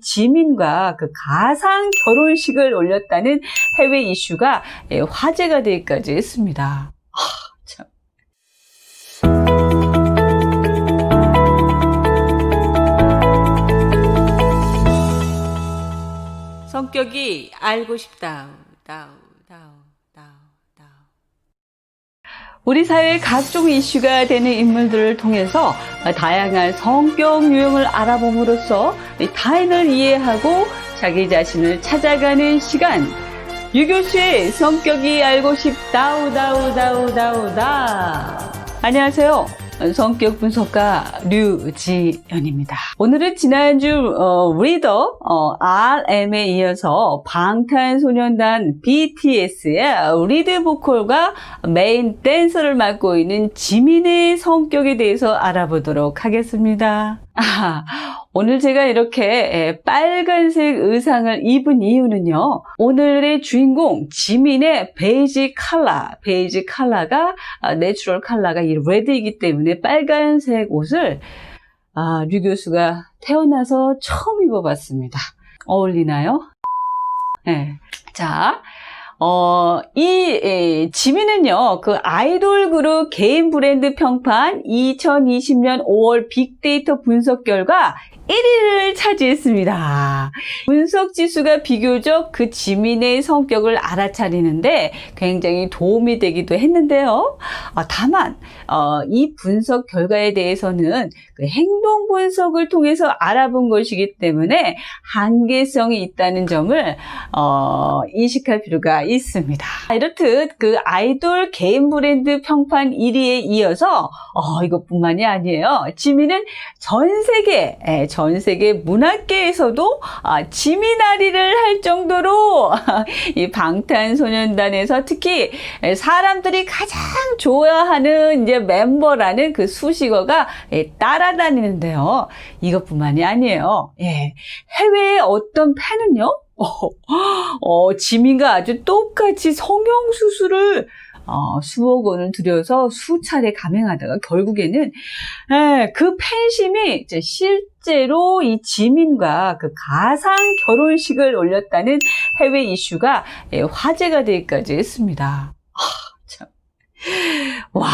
지민과 그 가상 결혼식을 올렸다는 해외 이슈가 화제가 되기까지 했습니다. 참. 성격이 알고 싶다. 우리 사회의 각종 이슈가 되는 인물들을 통해서 다양한 성격 유형을 알아봄으로써 타인을 이해하고 자기 자신을 찾아가는 시간. 유 교수의 성격이 알고 싶다. 안녕하세요. 성격 분석가 류지연입니다. 오늘은 지난주 리더 RM에 이어서 방탄소년단 BTS의 리드 보컬과 메인 댄서를 맡고 있는 지민의 성격에 대해서 알아보도록 하겠습니다. 오늘 제가 이렇게 빨간색 의상을 입은 이유는요. 오늘의 주인공 지민의 베이지 컬러가 내추럴 컬러가 이 레드이기 때문에 빨간색 옷을 류 교수가 태어나서 처음 입어봤습니다. 어울리나요? 네. 자, 지민은요, 그 아이돌 그룹 개인 브랜드 평판 2020년 5월 빅데이터 분석 결과 1위를 차지했습니다. 분석 지수가 비교적 그 지민의 성격을 알아차리는데 굉장히 도움이 되기도 했는데요. 다만 이 분석 결과에 대해서는 그 행동 분석을 통해서 알아본 것이기 때문에 한계성이 있다는 점을 인식할 필요가 있습니다. 이렇듯 그 아이돌 개인 브랜드 평판 1위에 이어서 이것뿐만이 아니에요. 지민은 전 세계 문학계에서도 지민아리를 할 정도로 이 방탄소년단에서 특히 사람들이 가장 좋아하는 이제 멤버라는 그 수식어가 따라다니는데요. 이것뿐만이 아니에요. 해외의 어떤 팬은요, 지민과 아주 똑같이 성형수술을 수억 원을 들여서 수차례 감행하다가 결국에는 그 팬심이 실제로 이 지민과 그 가상 결혼식을 올렸다는 해외 이슈가 화제가 되기까지 했습니다. 참. 와,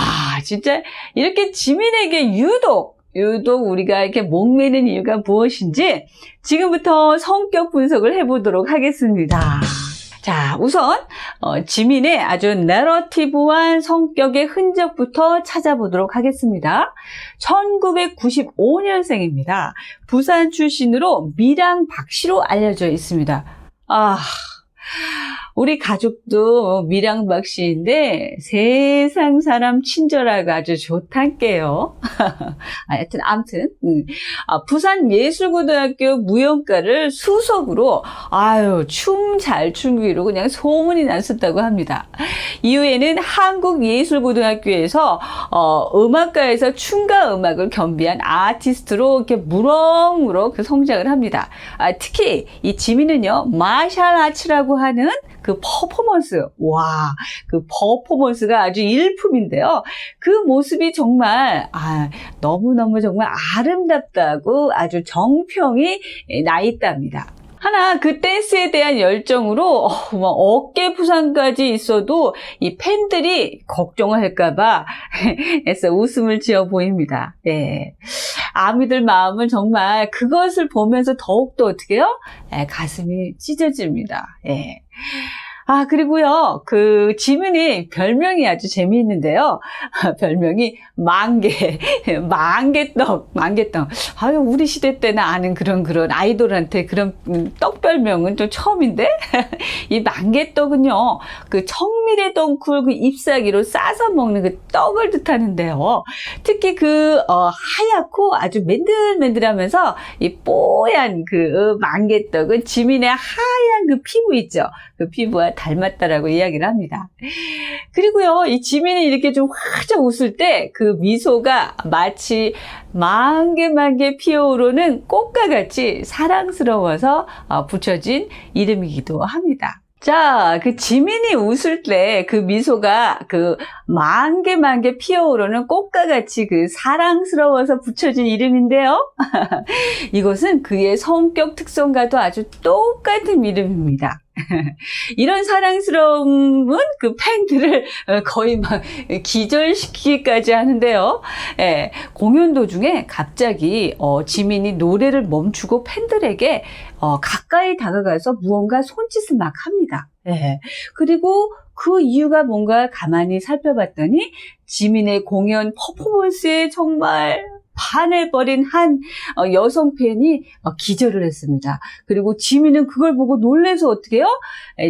진짜 이렇게 지민에게 유독 우리가 이렇게 목매는 이유가 무엇인지 지금부터 성격 분석을 해보도록 하겠습니다. 자, 우선 지민의 아주 내러티브한 성격의 흔적부터 찾아보도록 하겠습니다. 1995년생입니다. 부산 출신으로 밀양박씨로 알려져 있습니다. 우리 가족도 밀양박씨인데 세상 사람 친절하고 아주 좋단께요. 아무튼 부산예술고등학교 무용과를 수석으로 춤 잘 추기로 그냥 소문이 났었다고 합니다. 이후에는 한국예술고등학교에서 음악과에서 춤과 음악을 겸비한 아티스트로 이렇게 무럭무럭 성장을 합니다. 특히 이 지민은요, 마샬 아츠라고 하는 그 퍼포먼스가 아주 일품인데요. 그 모습이 정말 너무너무 정말 아름답다고 아주 정평이 나 있답니다. 하나 그 댄스에 대한 열정으로 어깨 부상까지 있어도 이 팬들이 걱정을 할까봐 애써 웃음을 지어 보입니다. 아미들 마음은 정말 그것을 보면서 더욱더 어떻게 해요? 가슴이 찢어집니다. 그리고요, 그 지민이 별명이 아주 재미있는데요. 별명이 만개떡. 우리 시대 때는 아는 그런 아이돌한테 그런 떡별명은 좀 처음인데? 이 만개떡은요, 그 청미래 덩쿨 그 잎사귀로 싸서 먹는 그 떡을 뜻하는데요. 특히 그 하얗고 아주 맨들맨들하면서 이 뽀얀 그 만개떡은 지민의 하얀 그 피부 있죠. 그 피부와 닮았다라고 이야기를 합니다. 그리고요, 이 지민이 이렇게 좀 활짝 웃을 때 그 미소가 마치 만개 피어오르는 꽃과 같이 사랑스러워서 붙여진 이름이기도 합니다. 자, 그 지민이 웃을 때 그 미소가 그 만개 피어오르는 꽃과 같이 그 사랑스러워서 붙여진 이름인데요. 이것은 그의 성격 특성과도 아주 똑같은 이름입니다. 이런 사랑스러움은 그 팬들을 거의 막 기절시키기까지 하는데요. 예, 공연 도중에 갑자기 지민이 노래를 멈추고 팬들에게 가까이 다가가서 무언가 손짓을 막 합니다. 예, 그리고 그 이유가 뭔가 가만히 살펴봤더니 지민의 공연 퍼포먼스에 정말 반해버린 한 여성 팬이 기절을 했습니다. 그리고 지민은 그걸 보고 놀래서 어떻게 해요?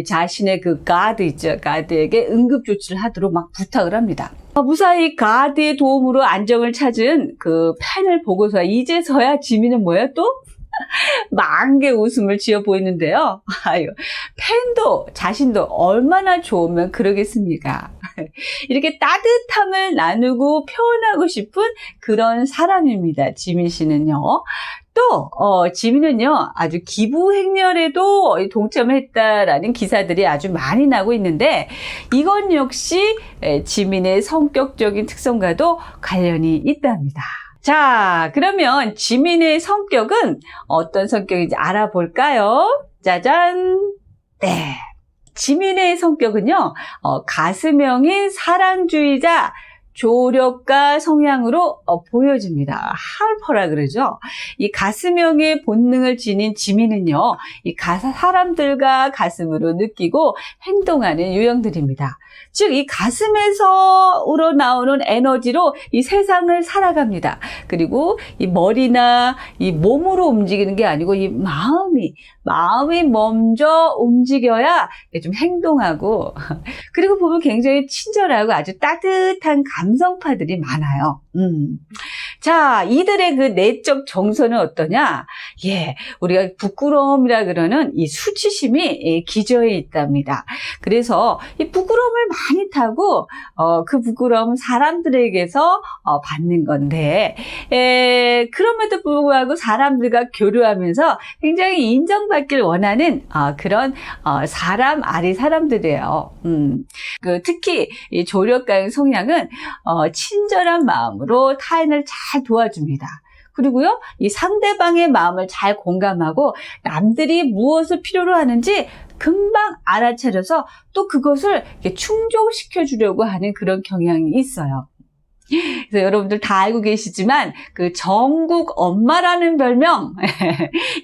자신의 그 가드 있죠. 가드에게 응급조치를 하도록 막 부탁을 합니다. 무사히 가드의 도움으로 안정을 찾은 그 팬을 보고서 이제서야 지민은 뭐야 또? 만개 웃음을 지어 보이는데요. 아유, 팬도 자신도 얼마나 좋으면 그러겠습니까? 이렇게 따뜻함을 나누고 표현하고 싶은 그런 사람입니다. 지민 씨는요. 또 지민은요 아주 기부 행렬에도 동참했다라는 기사들이 아주 많이 나고 있는데 이건 역시 지민의 성격적인 특성과도 관련이 있답니다. 자, 그러면 지민의 성격은 어떤 성격인지 알아볼까요? 짜잔! 네. 지민의 성격은요, 가슴형인 사랑주의자, 조력가 성향으로 보여집니다. 하울퍼라 그러죠. 이 가슴형의 본능을 지닌 지민은요, 이 사람들과 가슴으로 느끼고 행동하는 유형들입니다. 즉, 이 가슴에서 우러나오는 에너지로 이 세상을 살아갑니다. 그리고 이 머리나 이 몸으로 움직이는 게 아니고 이 마음이 먼저 움직여야 좀 행동하고, 그리고 보면 굉장히 친절하고 아주 따뜻한 감성파들이 많아요. 자, 이들의 그 내적 정서는 어떠냐? 예, 우리가 부끄러움이라 그러는 이 수치심이 기저에 있답니다. 그래서 이 부끄러움을 많이 타고, 그 부끄러움은 사람들에게서 받는 건데, 그럼에도 불구하고 사람들과 교류하면서 굉장히 인정받길 원하는 그런 사람 아리 사람들이에요. 특히 이 조력가의 성향은 친절한 마음으로 타인을 잘 도와줍니다. 그리고요, 이 상대방의 마음을 잘 공감하고 남들이 무엇을 필요로 하는지 금방 알아차려서 또 그것을 충족시켜 주려고 하는 그런 경향이 있어요. 그래서 여러분들 다 알고 계시지만 그 정국 엄마라는 별명,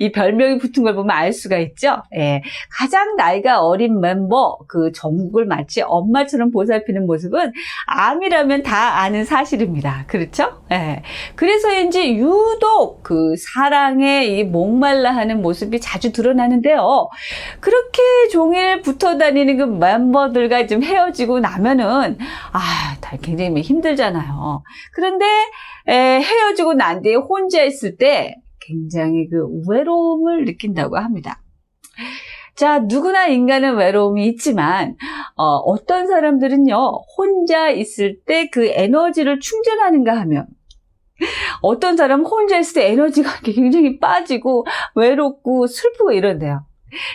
이 별명이 붙은 걸 보면 알 수가 있죠. 예, 가장 나이가 어린 멤버 그 정국을 마치 엄마처럼 보살피는 모습은 암이라면 다 아는 사실입니다. 그렇죠? 예, 그래서인지 유독 그 사랑에 이 목말라하는 모습이 자주 드러나는데요. 그렇게 종일 붙어 다니는 그 멤버들과 좀 헤어지고 나면은 굉장히 힘들잖아요. 그런데 헤어지고 난 뒤에 혼자 있을 때 굉장히 그 외로움을 느낀다고 합니다. 자, 누구나 인간은 외로움이 있지만 어떤 사람들은요 혼자 있을 때 그 에너지를 충전하는가 하면 어떤 사람은 혼자 있을 때 에너지가 굉장히 빠지고 외롭고 슬프고 이런데요.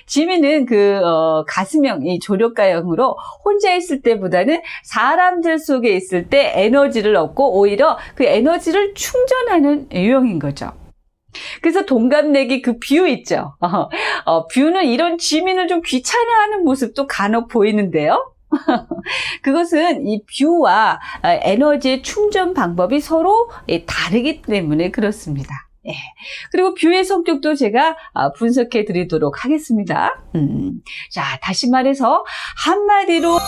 지민은 그 가슴형, 이 조력가형으로 혼자 있을 때보다는 사람들 속에 있을 때 에너지를 얻고 오히려 그 에너지를 충전하는 유형인 거죠. 그래서 동갑내기 그 뷰 있죠. 뷰는 이런 지민을 좀 귀찮아하는 모습도 간혹 보이는데요. 그것은 이 뷰와 에너지의 충전 방법이 서로 다르기 때문에 그렇습니다. 예. 그리고 뷰의 성격도 제가 분석해 드리도록 하겠습니다. 자, 다시 말해서 한마디로